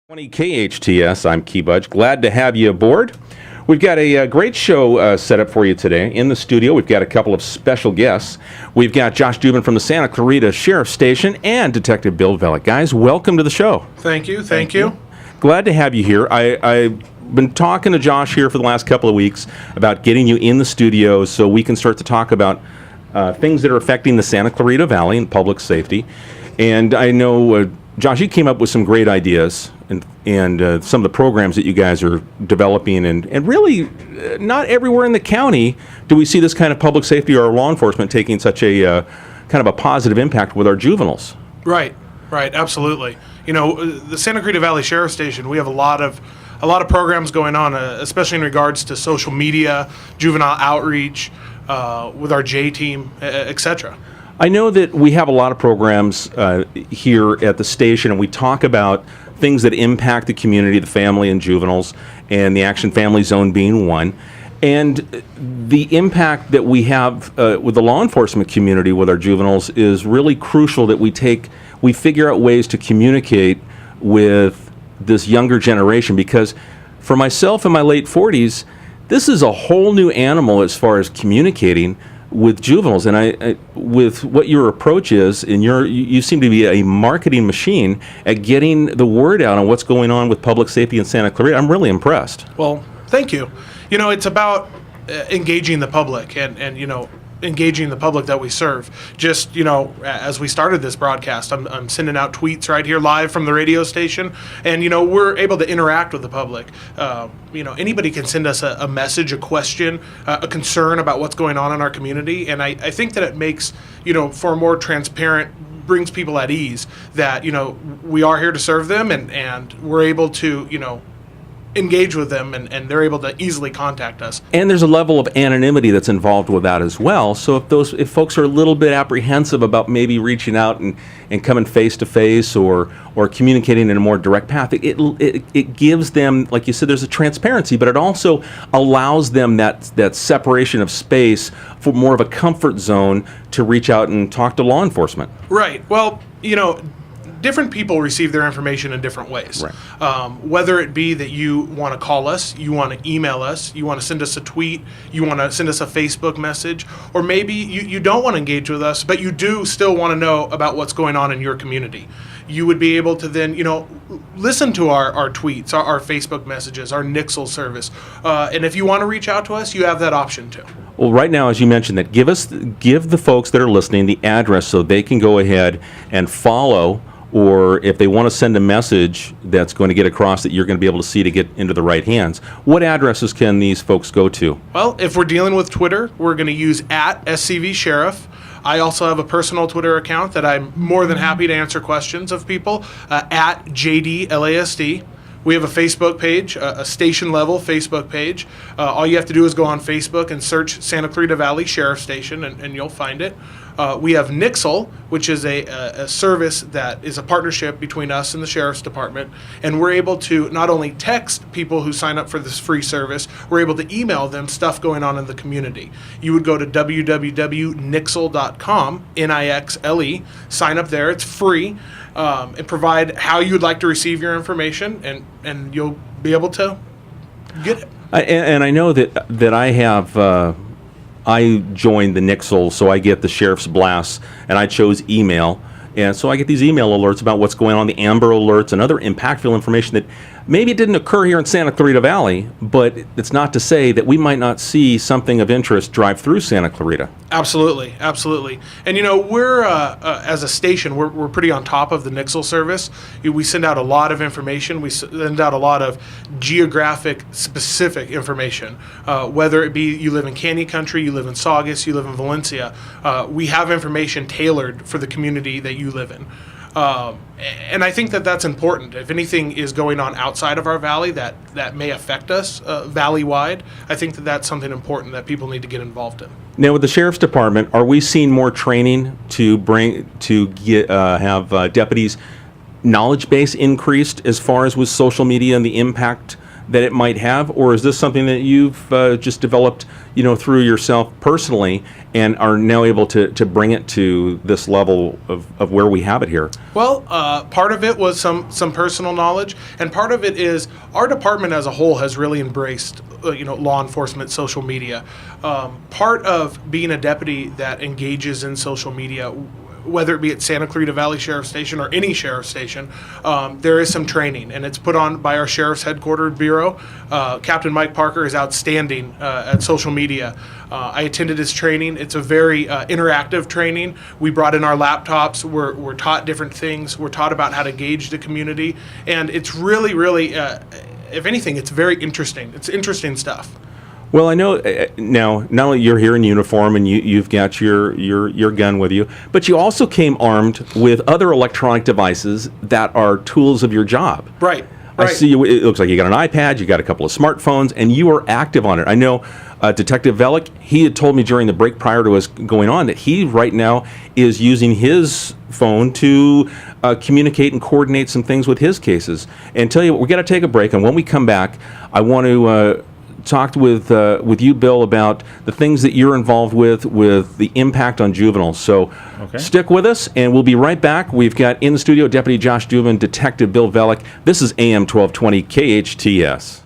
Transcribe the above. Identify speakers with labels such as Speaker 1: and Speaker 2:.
Speaker 1: KHTS, I'm Key Budge. Glad to have you aboard. We've got a great show set up for you today. In the studio, we've got a couple of special guests. We've got Josh Dubin from the Santa Clarita Sheriff's Station and Detective Bill Vellick. Guys, welcome to the show.
Speaker 2: Thank you.
Speaker 1: Glad to have you here. I've been talking to Josh here for the last couple of weeks about getting you in the studio so we can start to talk about things that are affecting the Santa Clarita Valley and public safety. And I know, Josh, you came up with some great ideas and some of the programs that you guys are developing. And really, not everywhere in the county do we see this kind of public safety or law enforcement taking such a kind of a positive impact with our juveniles.
Speaker 2: Right, absolutely. You know, the Santa Clarita Valley Sheriff's Station, we have a lot of programs going on, especially in regards to social media, juvenile outreach, with our J team, etc.
Speaker 1: I know that we have a lot of programs here at the station, and we talk about things that impact the community, the family and juveniles, and the Action Family Zone being one. And the impact that we have with the law enforcement community with our juveniles is really crucial, that we figure out ways to communicate with this younger generation, because for myself in my late 40s, this is a whole new animal as far as communicating with juveniles. And I with what your approach is, and you seem to be a marketing machine at getting the word out on what's going on with public safety in Santa Clarita. I'm really impressed.
Speaker 2: Well, thank you. You know, it's about engaging the public and engaging the public that we serve. Just, as we started this broadcast, I'm sending out tweets right here live from the radio station, and, we're able to interact with the public. Anybody can send us a message, a question, a concern about what's going on in our community, and I think that it makes, for a more transparent, brings people at ease that, we are here to serve them, and we're able to, engage with them, and they're able to easily contact us.
Speaker 1: And there's a level of anonymity that's involved with that as well. So if folks are a little bit apprehensive about maybe reaching out and coming face to face or communicating in a more direct path, it gives them, like you said, there's a transparency, but it also allows them that separation of space for more of a comfort zone to reach out and talk to law enforcement.
Speaker 2: Right. Well, different people receive their information in different ways.
Speaker 1: Right.
Speaker 2: Whether it be that you want to call us, you want to email us, you want to send us a tweet, you want to send us a Facebook message, or maybe you don't want to engage with us, but you do still want to know about what's going on in your community. You would be able to then, listen to our tweets, our Facebook messages, our Nixle service. And if you want to reach out to us, you have that option too.
Speaker 1: Well, right now, as you mentioned, that give the folks that are listening the address so they can go ahead and follow, or if they want to send a message that's going to get across that you're going to be able to see to get into the right hands. What addresses can these folks go to?
Speaker 2: Well, if we're dealing with Twitter, we're going to use @SCV Sheriff. I also have a personal Twitter account that I'm more than happy to answer questions of people, @JDLASD. We have a Facebook page, a station-level Facebook page. All you have to do is go on Facebook and search Santa Clarita Valley Sheriff Station, and you'll find it. We have Nixle, which is a service that is a partnership between us and the Sheriff's Department, and we're able to not only text people who sign up for this free service, we're able to email them stuff going on in the community. You would go to www.nixle.com, Nixle, sign up there, it's free, and provide how you'd like to receive your information, and you'll be able to get it.
Speaker 1: And I know that I have... I joined the Nixle, so I get the Sheriff's Blasts, and I chose email. And so I get these email alerts about what's going on, the Amber Alerts, and other impactful information that maybe it didn't occur here in Santa Clarita Valley, but it's not to say that we might not see something of interest drive through Santa Clarita.
Speaker 2: Absolutely. And we're, as a station, we're pretty on top of the Nixle service. We send out a lot of information. We send out a lot of geographic specific information. Whether it be you live in Canyon Country, you live in Saugus, you live in Valencia, we have information tailored for the community that you live in. And I think that that's important. If anything is going on outside of our valley that may affect us valley-wide, I think that that's something important that people need to get involved in.
Speaker 1: Now, with the Sheriff's Department, are we seeing more training to have deputies' knowledge base increased as far as with social media and the impact that it might have, or is this something that you've just developed, through yourself personally, and are now able to bring it to this level of where we have it here?
Speaker 2: Well, part of it was some personal knowledge, and part of it is our department as a whole has really embraced law enforcement social media. Part of being a deputy that engages in social media, whether it be at Santa Clarita Valley Sheriff Station or any sheriff station, there is some training, and it's put on by our Sheriff's Headquarters Bureau. Captain Mike Parker is outstanding at social media. I attended his training. It's a very interactive training. We brought in our laptops. We're taught different things. We're taught about how to gauge the community, and it's really, really, if anything, it's very interesting. It's interesting stuff.
Speaker 1: Well, I know now, not only you're here in uniform and you've got your gun with you, but you also came armed with other electronic devices that are tools of your job.
Speaker 2: Right.
Speaker 1: I see you, it looks like you got an iPad, you got a couple of smartphones, and you are active on it. I know Detective Velick, he had told me during the break prior to us going on that he right now is using his phone to communicate and coordinate some things with his cases. And tell you what, we're going to take a break, and when we come back, I want to talk with you, Bill, about the things that you're involved with the impact on juveniles. So stick with us, and we'll be right back. We've got in the studio Deputy Josh Dubin, Detective Bill Velick. This is AM 1220 KHTS.